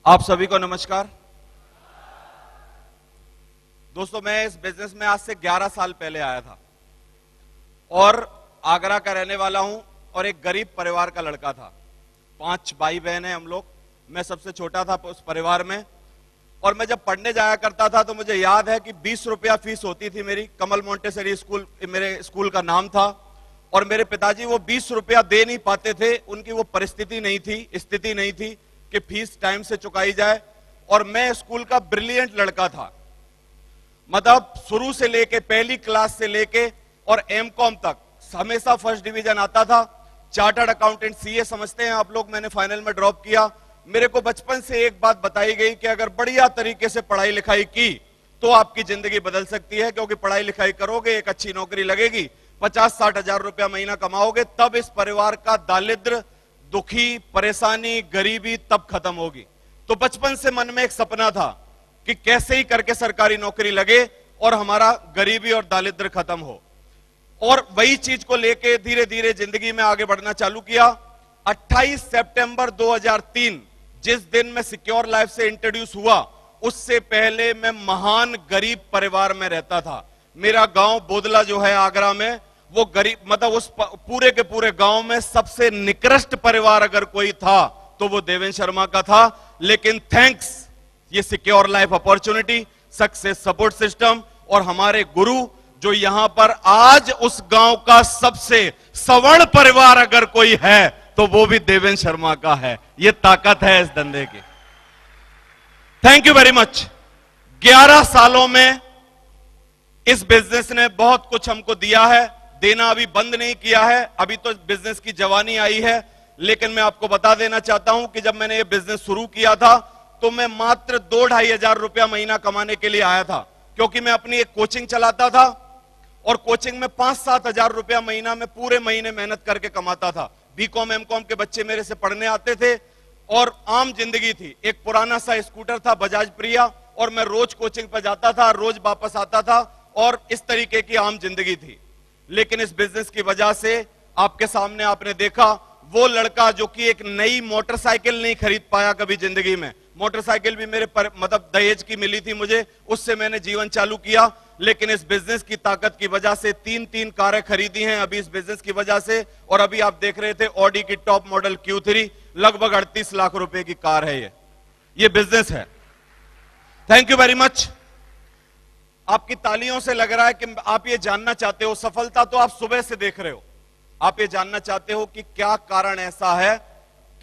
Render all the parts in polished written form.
आप सभी को नमस्कार। दोस्तों, मैं इस बिजनेस में आज से 11 साल पहले आया था और आगरा का रहने वाला हूं और एक गरीब परिवार का लड़का था। 5 भाई बहन हैं हम लोग। मैं सबसे छोटा था उस परिवार में। और मैं जब पढ़ने जाया करता था तो मुझे याद है कि 20 रुपया फीस होती थी मेरी। कमल मोंटेसरी स्कूल मेरे स्कूल का नाम था। और मेरे पिताजी वो 20 रुपया दे नहीं पाते थे। उनकी वो परिस्थिति नहीं थी, स्थिति नहीं थी कि फीस टाइम से चुकाई जाए। और मैं स्कूल का ब्रिलियंट लड़का था, मतलब शुरू से लेके पहली क्लास से लेके और एमकॉम तक हमेशा फर्स्ट डिवीजन आता था। चार्टर्ड अकाउंटेंट सीए समझते हैं आप लोग, मैंने फाइनल में ड्रॉप किया। मेरे को बचपन से एक बात बताई गई कि अगर बढ़िया तरीके से पढ़ाई लिखाई की तो आपकी जिंदगी बदल सकती है, क्योंकि पढ़ाई लिखाई करोगे, एक अच्छी नौकरी लगेगी, 50-60 हजार रुपया महीना कमाओगे, तब इस परिवार का दारिद्र, दुखी, परेशानी, गरीबी तब खत्म होगी। तो बचपन से मन में एक सपना था कि कैसे ही करके सरकारी नौकरी लगे और हमारा गरीबी और दारिद्र खत्म हो। और वही चीज को लेके धीरे धीरे जिंदगी में आगे बढ़ना चालू किया। 28 सितंबर 2003 जिस दिन मैं सिक्योर लाइफ से इंट्रोड्यूस हुआ, उससे पहले मैं महान गरीब परिवार में रहता था। मेरा गांव बोदला जो है आगरा में, वो गरीब, मतलब उस पूरे के पूरे गांव में सबसे निकृष्ट परिवार अगर कोई था तो वो देवेंद्र शर्मा का था। लेकिन थैंक्स ये secure life opportunity, success support system और हमारे गुरु, जो यहां पर आज उस गांव का सबसे सवर्ण परिवार अगर कोई है तो वो भी देवेंद्र शर्मा का है। ये ताकत है इस धंधे की। Thank you very much. 11 सालों में इस बिजनेस ने बहुत कुछ हमको दिया है, देना अभी बंद नहीं किया है। अभी तो बिजनेस की जवानी आई है। लेकिन मैं आपको बता देना चाहता हूं कि जब मैंने ये बिजनेस शुरू किया था तो मैं मात्र 2-2.5 हजार रुपया महीना कमाने के लिए आया था, क्योंकि मैं अपनी एक कोचिंग चलाता था और कोचिंग में 5-7 हजार रुपया महीना में पूरे महीने मेहनत करके कमाता था। बीकॉम एमकॉम के बच्चे मेरे से पढ़ने आते थे और आम जिंदगी थी। एक पुराना सा स्कूटर था बजाज प्रिया और मैं रोज कोचिंग पर जाता था, रोज वापस आता था और इस तरीके की आम जिंदगी थी। लेकिन इस बिजनेस की वजह से आपके सामने आपने देखा वो लड़का जो कि एक नई मोटरसाइकिल नहीं खरीद पाया कभी जिंदगी में। मोटरसाइकिल भी मेरे मतलब दहेज की मिली थी मुझे, उससे मैंने जीवन चालू किया। लेकिन इस बिजनेस की ताकत की वजह से 3-3 कारें खरीदी हैं अभी इस बिजनेस की वजह से। और अभी आप देख रहे थे ऑडी की टॉप मॉडल Q3 लगभग 38 लाख रुपए की कार है। ये बिजनेस है। Thank you very much. आपकी तालियों से लग रहा है कि आप ये जानना चाहते हो, सफलता तो आप सुबह से देख रहे हो, आप ये जानना चाहते हो कि क्या कारण ऐसा है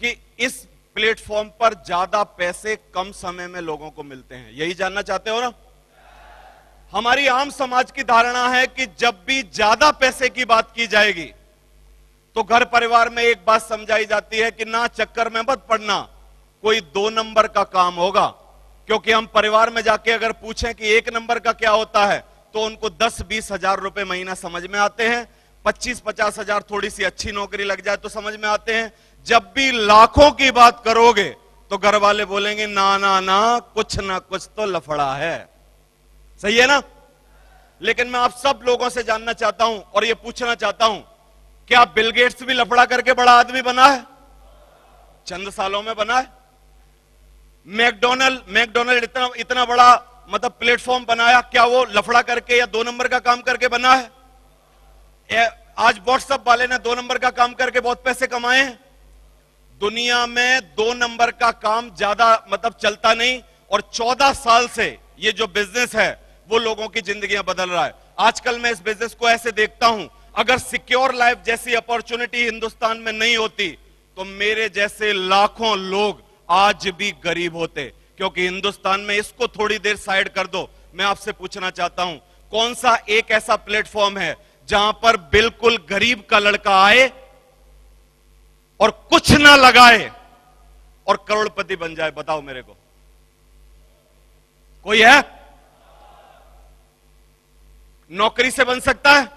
कि इस प्लेटफॉर्म पर ज्यादा पैसे कम समय में लोगों को मिलते हैं। यही जानना चाहते हो ना। हमारी आम समाज की धारणा है कि जब भी ज्यादा पैसे की बात की जाएगी तो घर परिवार में एक बात समझाई जाती है कि ना चक्कर में मत पड़ना, कोई 2 नंबर का काम होगा। क्योंकि हम परिवार में जाके अगर पूछें कि 1 नंबर का क्या होता है तो उनको 10-20 हजार रुपए महीना समझ में आते हैं। 25-50 हजार थोड़ी सी अच्छी नौकरी लग जाए तो समझ में आते हैं। जब भी लाखों की बात करोगे तो घर वाले बोलेंगे ना ना ना, कुछ ना कुछ तो लफड़ा है। सही है ना। लेकिन मैं आप सब लोगों से जानना चाहता हूं और यह पूछना चाहता हूं, क्या बिल गेट्स भी लफड़ा करके बड़ा आदमी बना है? चंद सालों में बना है। मैकडोनल्ड इतना बड़ा मतलब प्लेटफॉर्म बनाया, क्या वो लफड़ा करके या 2 नंबर का काम करके बना है? आज व्हाट्सएप वाले ने 2 नंबर का काम करके बहुत पैसे कमाए हैं। दुनिया में 2 नंबर का काम ज्यादा मतलब चलता नहीं। और 14 साल से ये जो बिजनेस है वो लोगों की जिंदगियां बदल रहा है। आजकल मैं इस बिजनेस को ऐसे देखता हूं, अगर सिक्योर लाइफ जैसी अपॉर्चुनिटी हिंदुस्तान में नहीं होती तो मेरे जैसे लाखों लोग आज भी गरीब होते। क्योंकि हिंदुस्तान में, इसको थोड़ी देर साइड कर दो, मैं आपसे पूछना चाहता हूं कौन सा एक ऐसा प्लेटफॉर्म है जहां पर बिल्कुल गरीब का लड़का आए और कुछ ना लगाए और करोड़पति बन जाए? बताओ मेरे को, कोई है? नौकरी से बन सकता है?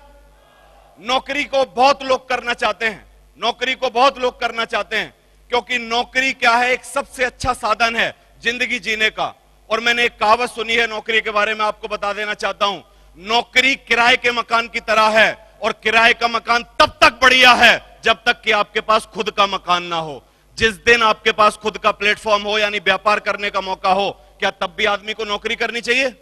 नौकरी को बहुत लोग करना चाहते हैं, नौकरी को बहुत लोग करना चाहते हैं, क्योंकि नौकरी क्या है, एक सबसे अच्छा साधन है जिंदगी जीने का। और मैंने एक कहावत सुनी है नौकरी के बारे में, आपको बता देना चाहता हूं। नौकरी किराए के मकान की तरह है और किराए का मकान तब तक बढ़िया है जब तक कि आपके पास खुद का मकान ना हो। जिस दिन आपके पास खुद का प्लेटफॉर्म हो यानी व्यापार करने का मौका हो, क्या तब भी आदमी को नौकरी करनी चाहिए?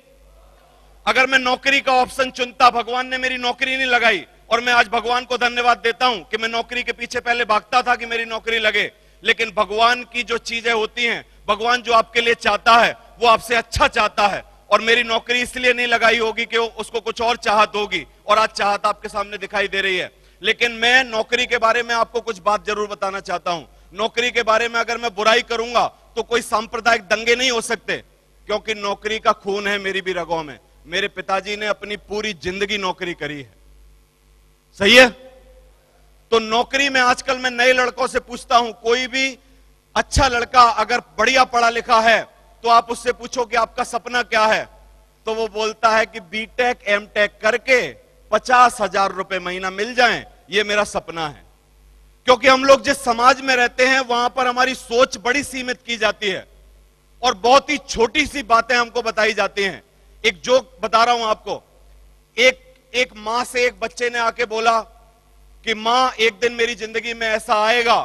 अगर मैं नौकरी का ऑप्शन चुनता, भगवान ने मेरी नौकरी नहीं लगाई, और मैं आज भगवान को धन्यवाद देता हूं कि मैं नौकरी के पीछे पहले भागता था कि मेरी नौकरी लगे, लेकिन भगवान की जो चीजें होती हैं, भगवान जो आपके लिए चाहता है वो आपसे अच्छा चाहता है, और मेरी नौकरी इसलिए नहीं लगाई होगी कि उसको कुछ और चाहत होगी, और आज चाहत आपके सामने दिखाई दे रही है। लेकिन मैं नौकरी के बारे में आपको कुछ बात जरूर बताना चाहता हूं। नौकरी के बारे में अगर मैं बुराई करूंगा तो कोई सांप्रदायिक दंगे नहीं हो सकते, क्योंकि नौकरी का खून है मेरी भी रगों में। मेरे पिताजी ने अपनी पूरी जिंदगी नौकरी करी है, सही है? तो नौकरी में आजकल मैं नए लड़कों से पूछता हूं, कोई भी अच्छा लड़का अगर बढ़िया पढ़ा लिखा है तो आप उससे पूछो कि आपका सपना क्या है, तो वो बोलता है कि बीटेक एमटेक करके 50,000 रुपए महीना मिल जाएं, ये मेरा सपना है। क्योंकि हम लोग जिस समाज में रहते हैं वहां पर हमारी सोच बड़ी सीमित की जाती है और बहुत ही छोटी सी बातें हमको बताई जाती हैं। एक जोक बता रहा हूं आपको। एक मां से एक बच्चे ने आके बोला कि मां, एक दिन मेरी जिंदगी में ऐसा आएगा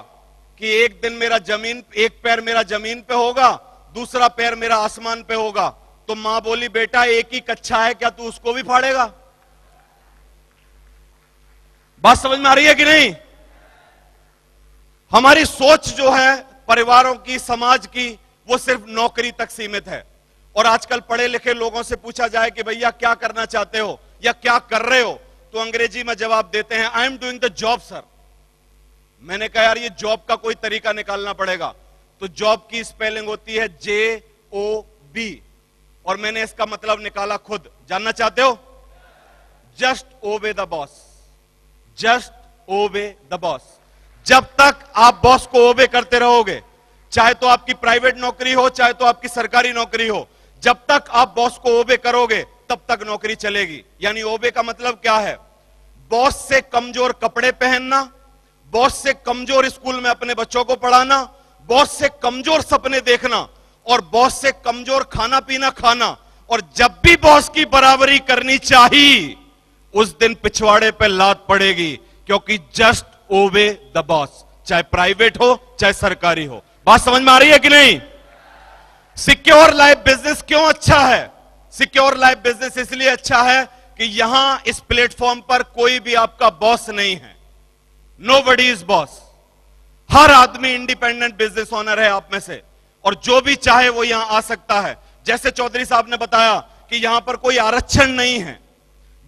कि एक दिन एक पैर मेरा जमीन पे होगा, दूसरा पैर मेरा आसमान पे होगा। तो मां बोली, बेटा एक ही कच्छा है, क्या तू उसको भी फाड़ेगा? बात समझ में आ रही है कि नहीं? हमारी सोच जो है परिवारों की, समाज की, वो सिर्फ नौकरी तक सीमित है। और आजकल पढ़े लिखे लोगों से पूछा जाए कि भैया क्या करना चाहते हो या क्या कर रहे हो, तो अंग्रेजी में जवाब देते हैं, I am doing the job sir. मैंने कहा यार ये जॉब का कोई तरीका निकालना पड़ेगा। तो जॉब की स्पेलिंग होती है JOB, और मैंने इसका मतलब निकाला खुद। जानना चाहते हो? Just obey the boss, just obey the boss. जब तक आप बॉस को ओबे करते रहोगे, चाहे तो आपकी प्राइवेट नौकरी हो चाहे तो आपकी सरकारी नौकरी हो, जब तक आप बॉस को ओबे करोगे तब तक नौकरी चलेगी। यानी ओबे का मतलब क्या है? बॉस से कमजोर कपड़े पहनना, बॉस से कमजोर स्कूल में अपने बच्चों को पढ़ाना, बॉस से कमजोर सपने देखना, और बॉस से कमजोर खाना पीना खाना। और जब भी बॉस की बराबरी करनी चाहिए उस दिन पिछवाड़े पे लात पड़ेगी, क्योंकि जस्ट ओबे द बॉस, चाहे प्राइवेट हो चाहे सरकारी हो। बात समझ में आ रही है कि नहीं? सिक्योर लाइफ बिजनेस क्यों अच्छा है? सिक्योर लाइफ बिजनेस इसलिए अच्छा है कि यहां इस प्लेटफॉर्म पर कोई भी आपका बॉस नहीं है। Nobody is boss. हर आदमी इंडिपेंडेंट बिजनेस ओनर है आप में से, और जो भी चाहे वो यहां आ सकता है। जैसे चौधरी साहब ने बताया कि यहां पर कोई आरक्षण नहीं है।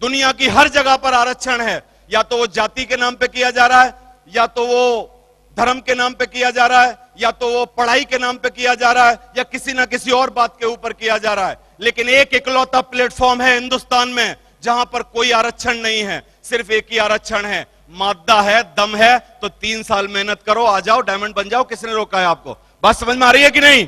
दुनिया की हर जगह पर आरक्षण है, या तो वो जाति के नाम पे किया जा रहा है, या तो वो धर्म के नाम पे किया जा रहा है, या तो वो पढ़ाई के नाम पे किया जा रहा है, या किसी ना किसी और बात के ऊपर किया जा रहा है। लेकिन एक इकलौता प्लेटफॉर्म है हिंदुस्तान में जहां पर कोई आरक्षण नहीं है। सिर्फ एक ही आरक्षण है, मादा है, दम है तो 3 साल मेहनत करो, आ जाओ, डायमंड बन जाओ। किसने रोका है आपको? बात समझ में आ रही है कि नहीं?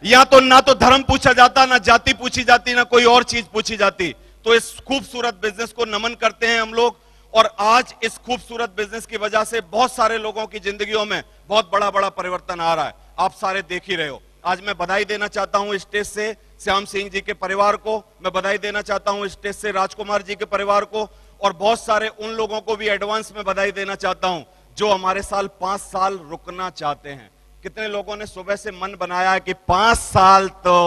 या तो ना तो धर्म पूछा जाता, ना जाति पूछी जाती, ना कोई और चीज पूछी जाती। तो इस खूबसूरत बिजनेस को नमन करते हैं हम लोग, और आज इस खूबसूरत बिजनेस की वजह से बहुत सारे लोगों की जिंदगियों में बहुत बड़ा बड़ा परिवर्तन आ रहा है। आप सारे देख ही रहे हो। आज मैं बधाई देना चाहता हूं स्टेज से श्याम सिंह जी के परिवार को, मैं बधाई देना चाहता हूं स्टेज से राजकुमार जी के परिवार को, और बहुत सारे उन लोगों को भी एडवांस में बधाई देना चाहता हूं जो हमारे साल 5 साल रुकना चाहते हैं। कितने लोगों ने सुबह से मन बनाया है कि 5 साल तो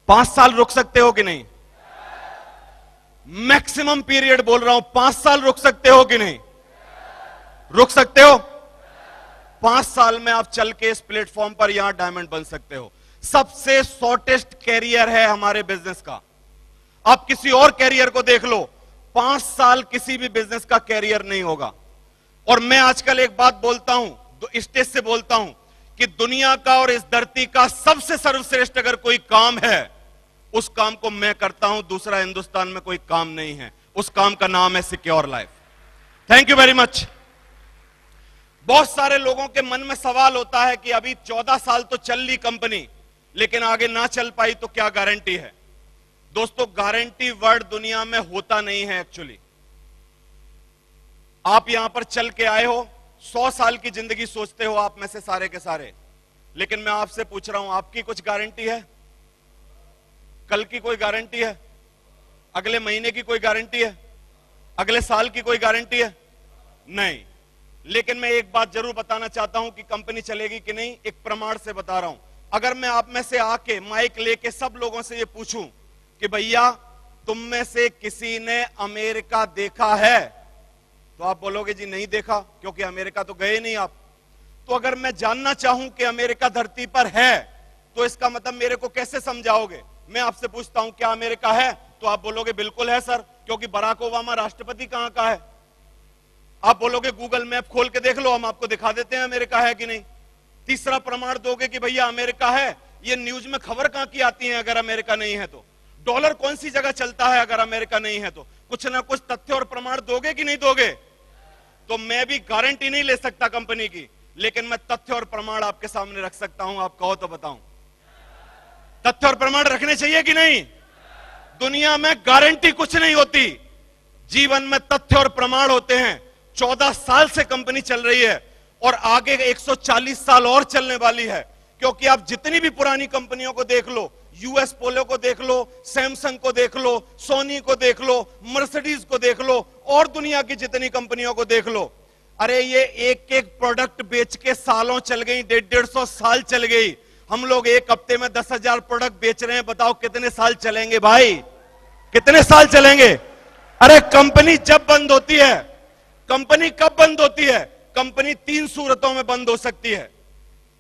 5 साल रुक सकते हो कि नहीं? मैक्सिमम पीरियड बोल रहा हूं, 5 साल रुक सकते हो कि नहीं? रुक सकते हो? 5 साल में आप चल के इस प्लेटफॉर्म पर यहां डायमंड बन सकते हो। सबसे शॉर्टेस्ट कैरियर है हमारे बिजनेस का। आप किसी और कैरियर को देख लो, 5 साल किसी भी बिजनेस का कैरियर नहीं होगा। और मैं आजकल एक बात बोलता हूं, स्टेज से बोलता हूं कि दुनिया का और इस धरती का सबसे सर्वश्रेष्ठ अगर कोई काम है, उस काम को मैं करता हूं। दूसरा हिंदुस्तान में कोई काम नहीं है। उस काम का नाम है secure life. Thank you very much. बहुत सारे लोगों के मन में सवाल होता है कि अभी 14 साल तो चल ली कंपनी, लेकिन आगे ना चल पाई तो क्या गारंटी है? दोस्तों, गारंटी वर्ड दुनिया में होता नहीं है एक्चुअली। आप यहां पर चल के आए हो, 100 साल की जिंदगी सोचते हो आप में से सारे के सारे, लेकिन मैं आपसे पूछ रहा हूं, आपकी कुछ गारंटी है? कल की कोई गारंटी है? अगले महीने की कोई गारंटी है? अगले साल की कोई गारंटी है? नहीं। लेकिन मैं एक बात जरूर बताना चाहता हूं कि कंपनी चलेगी कि नहीं, एक प्रमाण से बता रहा हूं। अगर मैं आप में से आके माइक लेके सब लोगों से ये पूछूं कि भैया तुम में से किसी ने अमेरिका देखा है, तो आप बोलोगे जी नहीं देखा, क्योंकि अमेरिका तो गए नहीं आप। तो अगर मैं जानना चाहूं कि अमेरिका धरती पर है, तो इसका मतलब मेरे को कैसे समझाओगे? मैं आपसे पूछता हूं क्या अमेरिका है, तो आप बोलोगे बिल्कुल है सर, क्योंकि बराक ओबामा राष्ट्रपति कहां का है। आप बोलोगे गूगल मैप खोल के देख लो, हम आपको दिखा देते हैं अमेरिका है कि नहीं। तीसरा प्रमाण दोगे कि भैया अमेरिका है, ये न्यूज में खबर कहां की आती है अगर अमेरिका नहीं है तो? डॉलर कौन सी जगह चलता है अगर अमेरिका नहीं है तो? कुछ ना कुछ तथ्य और प्रमाण दोगे कि नहीं दोगे? तो मैं भी गारंटी नहीं ले सकता कंपनी की, लेकिन मैं तथ्य और प्रमाण आपके सामने रख सकता हूं। आप कहो तो बताऊं, तथ्य और प्रमाण रखने चाहिए कि नहीं? दुनिया में गारंटी कुछ नहीं होती, जीवन में तथ्य और प्रमाण होते हैं। 14 साल से कंपनी चल रही है और आगे 140 साल और चलने वाली है, क्योंकि आप जितनी भी पुरानी कंपनियों को देख लो, यूएस पोलो को देख लो, सैमसंग को देख लो, सोनी को देख लो, मर्सिडीज को देख लो, और दुनिया की जितनी कंपनियों को देख लो, अरे ये एक एक प्रोडक्ट बेच के सालों चल गई, 150 साल चल गई। हम लोग एक हफ्ते में 10,000 प्रोडक्ट बेच रहे हैं, बताओ कितने साल चलेंगे भाई, कितने साल चलेंगे? अरे कंपनी जब बंद होती है, कंपनी कब बंद होती है? कंपनी 3 सूरतों में बंद हो सकती है।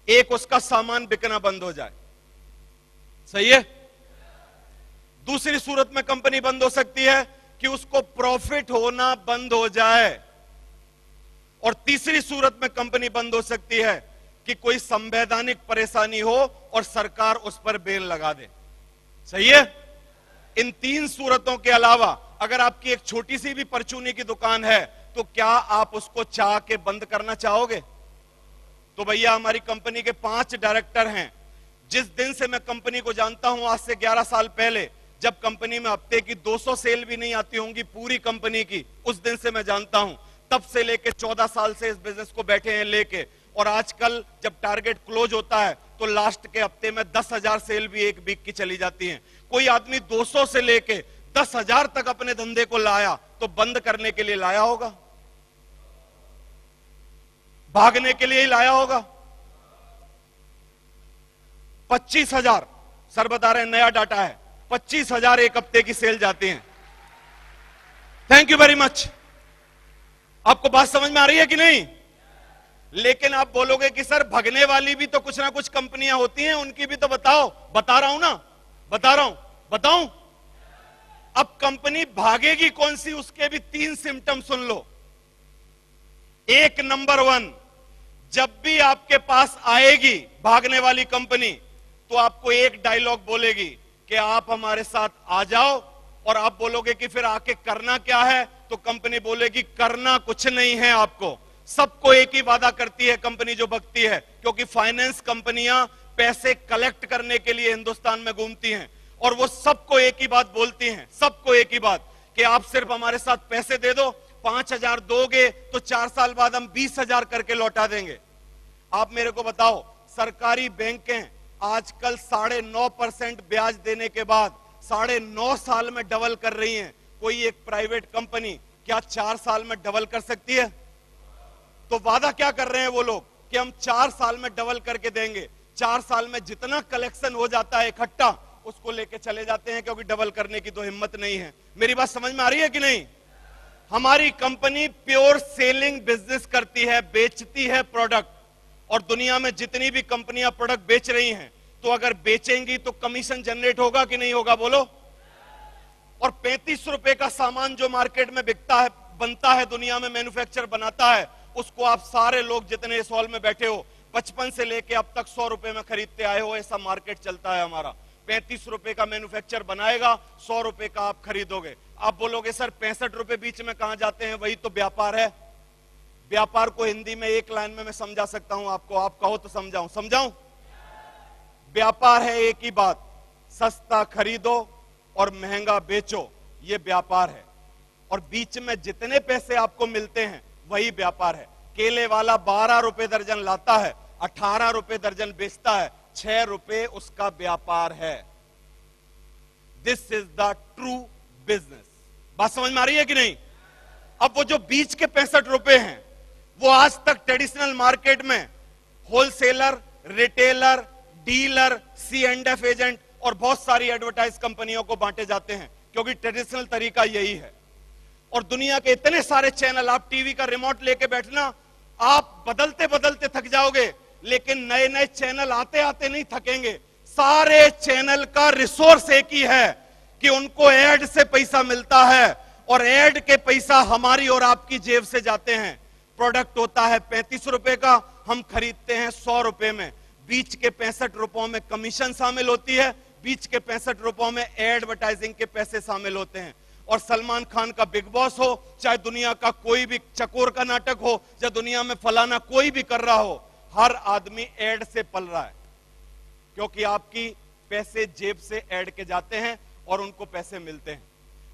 एक, उसका सामान बिकना बंद हो जाए, सही है। दूसरी सूरत में कंपनी बंद हो सकती है कि उसको प्रॉफिट होना बंद हो जाए, और तीसरी सूरत में कंपनी बंद हो सकती है कि कोई संवैधानिक परेशानी हो और सरकार उस पर बेल लगा दे, सही है। इन 3 सूरतों के अलावा अगर आपकी एक छोटी सी भी परचूनी की दुकान है, तो क्या आप उसको चाह के बंद करना चाहोगे? तो भैया हमारी कंपनी के 5 डायरेक्टर हैं। जिस दिन से मैं कंपनी को जानता हूं, आज से 11 साल पहले, जब कंपनी में हफ्ते की 200 सेल भी नहीं आती होंगी पूरी कंपनी की, उस दिन से मैं जानता हूं। तब से लेके 14 साल से इस बिजनेस को बैठे हैं लेके, और आजकल जब टारगेट क्लोज होता है तो लास्ट के हफ्ते में 10,000 सेल भी एक वीक की चली जाती हैं। कोई आदमी 200 से लेके 10,000 तक अपने धंधे को लाया तो बंद करने के लिए लाया होगा, भागने के लिए ही लाया होगा। 25,000 सर बता रहे हैं, नया डाटा है, 25,000 एक हफ्ते की सेल जाती हैं। Thank you very much. आपको बात समझ में आ रही है कि नहीं? लेकिन आप बोलोगे कि सर भगने वाली भी तो कुछ ना कुछ कंपनियां होती हैं, उनकी भी तो बताओ। बता रहा हूं ना, बता रहा हूं, बताऊं? अब कंपनी भागेगी कौन सी, उसके भी 3 सिम्टम सुन लो। एक, नंबर 1, जब भी आपके पास आएगी भागने वाली कंपनी, तो आपको एक डायलॉग बोलेगी कि आप हमारे साथ आ जाओ, और आप बोलोगे कि फिर आके करना क्या है, तो कंपनी बोलेगी करना कुछ नहीं है आपको। सबको एक ही वादा करती है कंपनी जो भगती है, क्योंकि फाइनेंस कंपनियां पैसे कलेक्ट करने के लिए हिंदुस्तान में घूमती हैं, और वो सबको एक ही बात बोलती हैं, सबको एक ही बात, कि आप सिर्फ हमारे साथ पैसे दे दो, 5,000 दोगे तो 4 साल बाद हम 20,000 करके लौटा देंगे। आप मेरे को बताओ, सरकारी बैंकें आजकल 9.5% ब्याज देने के बाद 9.5 साल में डबल कर रही हैं। कोई एक प्राइवेट कंपनी क्या 4 साल में डबल कर सकती है? तो वादा क्या कर रहे हैं वो लोग कि हम 4 साल में डबल करके देंगे। 4 साल में जितना कलेक्शन हो जाता है इकट्ठा, उसको लेके चले जाते हैं, क्योंकि डबल करने की तो हिम्मत नहीं है। मेरी बात समझ में आ रही है कि नहीं? हमारी कंपनी प्योर सेलिंग बिजनेस करती है, बेचती है प्रोडक्ट, और दुनिया में जितनी भी कंपनियां प्रोडक्ट बेच रही हैं, तो अगर बेचेंगी तो कमीशन जनरेट होगा कि नहीं होगा, बोलो? और 35 रुपए का सामान जो मार्केट में बिकता है, बनता है, दुनिया में मैन्युफैक्चर बनाता है, उसको आप सारे लोग जितने इस हॉल में बैठे हो, 55 से लेके अब तक 100 रुपए में खरीदते आए हो। ऐसा मार्केट चलता है हमारा। 35 रुपए का मैन्युफैक्चर बनाएगा, 100 रुपए का आप खरीदोगे। आप बोलोगे सर 65 रुपए बीच में कहां जाते हैं? वही तो व्यापार है। व्यापार को हिंदी में एक लाइन में मैं समझा सकता हूं आपको, आप कहो तो समझाऊं? समझाऊं? व्यापार है एक ही बात, सस्ता खरीदो और महंगा बेचो, ये व्यापार है। और बीच में जितने पैसे आपको मिलते हैं वही व्यापार है। केले वाला 12 रुपए दर्जन लाता है, 18 रुपए दर्जन बेचता है, 6 रुपए उसका व्यापार है। This is the true business. बात समझ में आ रही है कि नहीं? अब वो जो बीच के 65 रुपए हैं, वो आज तक ट्रेडिशनल मार्केट में wholesaler, retailer, dealer, C&F agent और बहुत सारी एडवर्टाइज कंपनियों को बांटे जाते हैं, क्योंकि ट्रेडिशनल तरीका यही है। और दुनिया के इतने सारे चैनल, आप टीवी का रिमोट लेके बैठना, आप बदलते बदलते थक जाओगे, लेकिन नए नए चैनल आते आते नहीं थकेंगे। सारे चैनल का रिसोर्स एक ही है कि उनको एड से पैसा मिलता है, और एड के पैसा हमारी और आपकी जेब से जाते हैं। प्रोडक्ट होता है 35 रुपए का, हम खरीदते हैं 100 रुपए में। बीच के 65 रुपयों में कमीशन शामिल होती है, बीच के 65 रुपयों में एडवर्टाइजिंग के पैसे शामिल होते हैं। और सलमान खान का बिग बॉस हो, चाहे दुनिया का कोई भी चकोर का नाटक हो, चाहे दुनिया में फलाना कोई भी कर रहा हो, हर आदमी एड से पल रहा है, क्योंकि आपकी पैसे जेब से एड के जाते हैं और उनको पैसे मिलते हैं।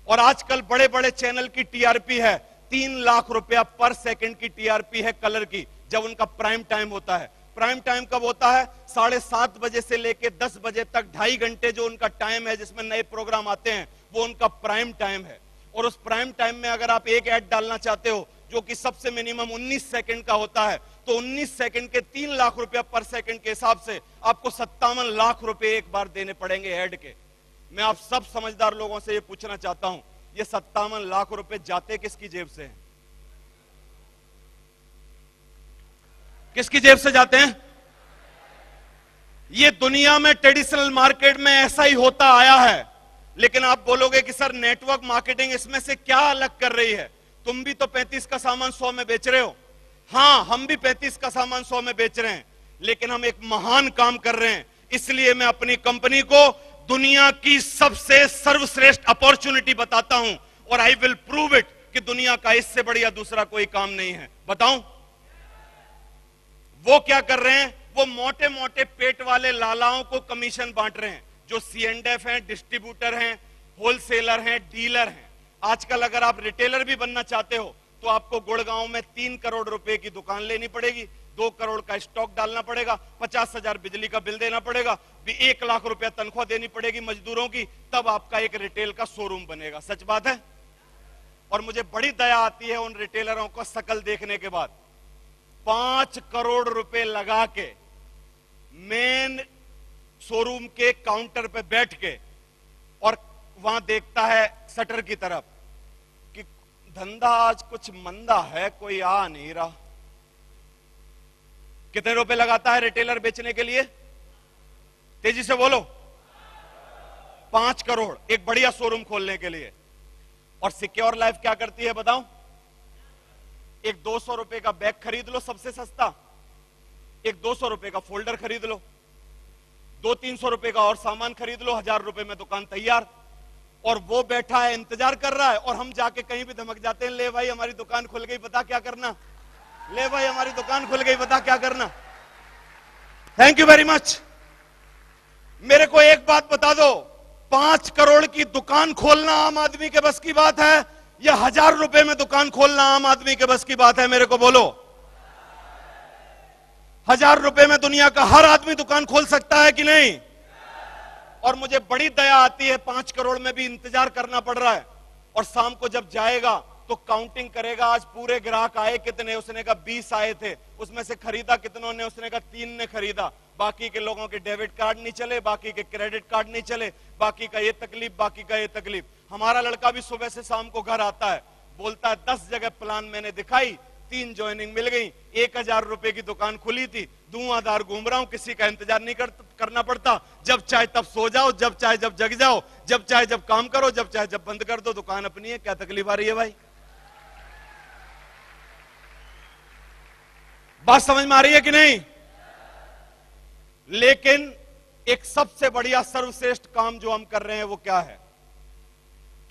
और आजकल बड़े बड़े चैनल की टीआरपी है 3 लाख रुपया पर सेकंड की टीआरपी है कलर की, जब उनका प्राइम टाइम होता है। प्राइम टाइम कब होता है? 7:30 बजे से लेकर 10 बजे तक 2.5 घंटे जो उनका टाइम है, जिसमें नए प्रोग्राम आते हैं, वो उनका प्राइम टाइम है। और उस प्राइम टाइम में अगर आप एक ऐड डालना चाहते हो जो कि सबसे मिनिमम 19 सेकंड का होता है, तो 19 सेकंड के 3 लाख रुपया पर सेकंड के हिसाब से आपको 57 लाख रुपए एक बार देने पड़ेंगे ऐड के। मैं आप सब समझदार लोगों से ये पूछना चाहता हूं, ये 57 लाख रुपए जाते किसकी जेब से हैं? किसकी जेब से जाते हैं? ये दुनिया में ट्रेडिशनल मार्केट में ऐसा ही होता आया है। लेकिन आप बोलोगे कि सर नेटवर्क मार्केटिंग इसमें से क्या अलग कर रही है? तुम भी तो 35 का सामान 100 में बेच रहे हो। हां, हम भी 35 का सामान 100 में बेच रहे हैं, लेकिन हम एक महान काम कर रहे हैं। इसलिए मैं अपनी कंपनी को दुनिया की सबसे सर्वश्रेष्ठ अपॉर्चुनिटी बताता हूं, और आई विल प्रूव इट कि दुनिया का इससे बढ़िया दूसरा कोई काम नहीं है। बताऊं वो क्या कर रहे हैं? वो मोटे मोटे पेट वाले लालाओं को कमीशन बांट रहे हैं, जो C&F हैं, डिस्ट्रीब्यूटर हैं, होलसेलर हैं, डीलर हैं। आजकल अगर आप रिटेलर भी बनना चाहते हो तो आपको गुड़गांव में 3 करोड़ रुपए की दुकान लेनी पड़ेगी, 2 करोड़ का स्टॉक डालना पड़ेगा, 50,000 बिजली का बिल देना पड़ेगा, 1 लाख रुपया तनख्वाह देनी पड़ेगी मजदूरों की, तब आपका एक रिटेल का शोरूम बनेगा। सच बात है। और मुझे बड़ी दया आती है उन रिटेलरों को शकल देखने के बाद। 5 करोड़ रुपए लगा के मेन शोरूम के काउंटर पे बैठ के और वहां देखता है शटर की तरफ कि धंधा आज कुछ मंदा है, कोई आ नहीं रहा। कितने रुपए लगाता है रिटेलर बेचने के लिए? तेजी से बोलो। 5 करोड़ एक बढ़िया शोरूम खोलने के लिए। और सिक्योर लाइफ क्या करती है बताऊं? एक 200 रुपए का बैग खरीद लो सबसे सस्ता, एक 200 रुपए का फोल्डर खरीद लो, 200-300 रुपए का और सामान खरीद लो, 1000 रुपए में दुकान तैयार। और वो बैठा है, इंतजार कर रहा है, और हम जाके कहीं भी धमक जाते हैं, ले भाई हमारी दुकान खुल गई, बता क्या करना, ले भाई हमारी दुकान खुल गई, बता क्या करना। Thank you very much. मेरे को एक बात बता दो, 5 करोड़ की दुकान खोलना आम आदमी के बस की बात है या 1000 रुपए में दुकान खोलना आम आदमी के बस की बात है? मेरे को बोलो। 1000 रुपए में दुनिया का हर आदमी दुकान खोल सकता है कि नहीं? और मुझे बड़ी दया आती है, 5 करोड़ में भी इंतजार करना पड़ रहा है। और शाम को जब जाएगा तो काउंटिंग करेगा, आज पूरे ग्राहक आए कितने? उसने कहा 20 आए थे, उसमें से खरीदा कितनों ने? उसने कहा 3 ने खरीदा। बाकी के लोगों के डेबिट कार्ड नहीं चले, बाकी के क्रेडिट कार्ड नहीं चले, बाकी का ये तकलीफ, बाकी का ये तकलीफ। हमारा लड़का भी सुबह से शाम को घर आता है, बोलता है 10 जगह प्लान मैंने दिखाई, 3 ज्वाइनिंग मिल गई, 1000 रुपए की दुकान खुली थी, धुआंधार घूम रहा हूं, किसी का इंतजार नहीं करना पड़ता, जब चाहे तब सो जाओ, जब चाहे जब जग जाओ, जब चाहे जब काम करो, जब चाहे जब बंद कर दो, दुकान अपनी है, क्या तकलीफ आ रही है भाई? बात समझ में आ रही है कि नहीं? लेकिन एक सबसे बढ़िया सर्वश्रेष्ठ काम जो हम कर रहे हैं वो क्या है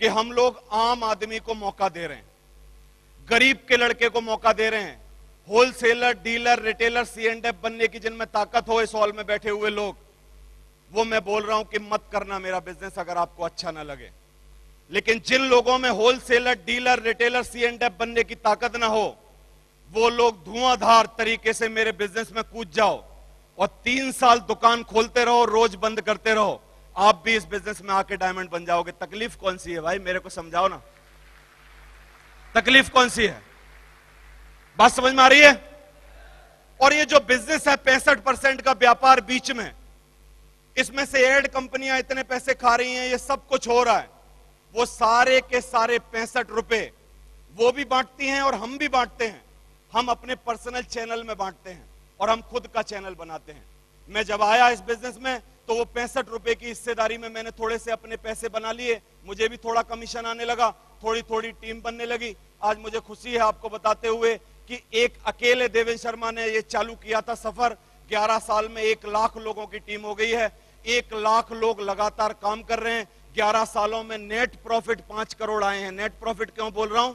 कि हम लोग आम आदमी को मौका दे रहे हैं, गरीब के लड़के को मौका दे रहे हैं। होलसेलर, डीलर, रिटेलर, C&F बनने की जिनमें ताकत हो, इस हॉल में बैठे हुए लोग, वो मैं बोल रहा हूं कि मत करना मेरा बिजनेस अगर आपको अच्छा ना लगे। लेकिन जिन लोगों में होलसेलर, डीलर, रिटेलर, C&F बनने की ताकत ना हो, वो लोग धुआंधार तरीके से मेरे बिजनेस में कूद जाओ और 3 साल दुकान खोलते रहो, रोज बंद करते रहो, आप भी इस बिजनेस में आके डायमंड बन जाओगे। तकलीफ कौन सी है भाई? मेरे को समझाओ ना, तकलीफ कौन सी है? बात समझ में आ रही है? और ये जो बिजनेस है 65% का व्यापार बीच में, इसमें से एड कंपनियां इतने पैसे खा रही हैं, ये सब कुछ हो रहा है। वो सारे के सारे 65 रुपए वो भी बांटती हैं और हम भी बांटते हैं। हम अपने पर्सनल चैनल में बांटते हैं और हम खुद का चैनल बनाते हैं। मैं जब आया इस बिजनेस में तो वो 65 रुपए की हिस्सेदारी में मैंने थोड़े से अपने पैसे बना लिए, मुझे भी थोड़ा कमीशन आने लगा, थोड़ी थोड़ी टीम बनने लगी। आज मुझे खुशी है आपको बताते हुए कि एक अकेले देवेंद्र शर्मा ने ये चालू किया था सफर, 11 साल में 1 लाख लोगों की टीम हो गई है। 1 लाख लोग लगातार काम कर रहे हैं। 11 सालों में नेट प्रॉफिट 5 करोड़ आए हैं। नेट प्रॉफिट क्यों बोल रहा हूं?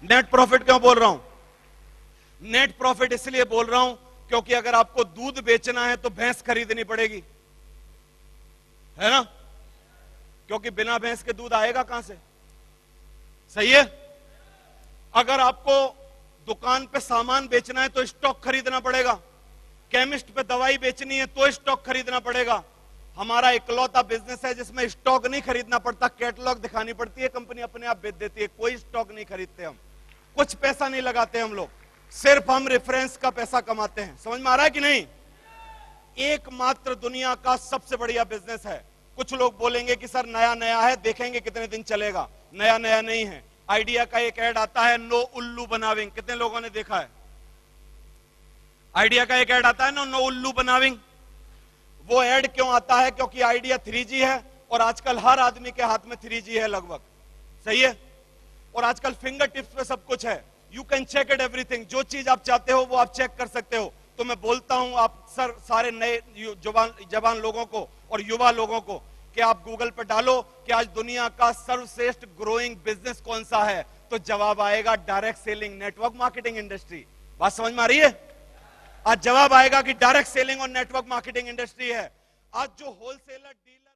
नेट प्रॉफिट क्यों बोल रहा हूं? नेट प्रॉफिट इसलिए बोल रहा हूं क्योंकि अगर आपको दूध बेचना है तो भैंस खरीदनी पड़ेगी, है ना? क्योंकि बिना भैंस के दूध आएगा कहां से? सही है। अगर आपको दुकान पे सामान बेचना है तो स्टॉक खरीदना पड़ेगा। केमिस्ट पे दवाई बेचनी है तो स्टॉक खरीदना पड़ेगा। हमारा इकलौता बिजनेस है जिसमें स्टॉक नहीं खरीदना पड़ता, कैटलॉग दिखानी पड़ती है, कंपनी अपने आप बेच देती है। कोई स्टॉक नहीं खरीदते हम, कुछ पैसा नहीं लगाते हम लोग, सिर्फ हम रेफरेंस का पैसा कमाते हैं। समझ में आ रहा है कि नहीं? एकमात्र दुनिया का सबसे बढ़िया बिजनेस है। कुछ लोग बोलेंगे कि सर नया नया है, देखेंगे कितने दिन चलेगा। नया नया नहीं है। आइडिया का एक ऐड आता है, नो उल्लू बनाविंग, कितने लोगों ने देखा है? आइडिया का एक ऐड आता है ना, नो उल्लू बनाविंग। वो ऐड क्यों आता है? क्योंकि आइडिया 3G है और आजकल हर आदमी के हाथ में 3G है लगभग, सही है? और आजकल फिंगर टिप्स पे सब कुछ है। You can check it everything, जो चीज आप चाहते हो वो आप चेक कर सकते हो। तो मैं बोलता हूं आप सर सारे नए जवान लोगों को और युवा लोगों को कि आप गूगल पर डालो कि आज दुनिया का सर्वश्रेष्ठ ग्रोइंग बिजनेस कौन सा है, तो जवाब आएगा direct selling network marketing industry. बात समझ में आ रही है? आज जवाब आएगा कि डायरेक्ट सेलिंग और नेटवर्क मार्केटिंग इंडस्ट्री है। आज जो होलसेलर डीलर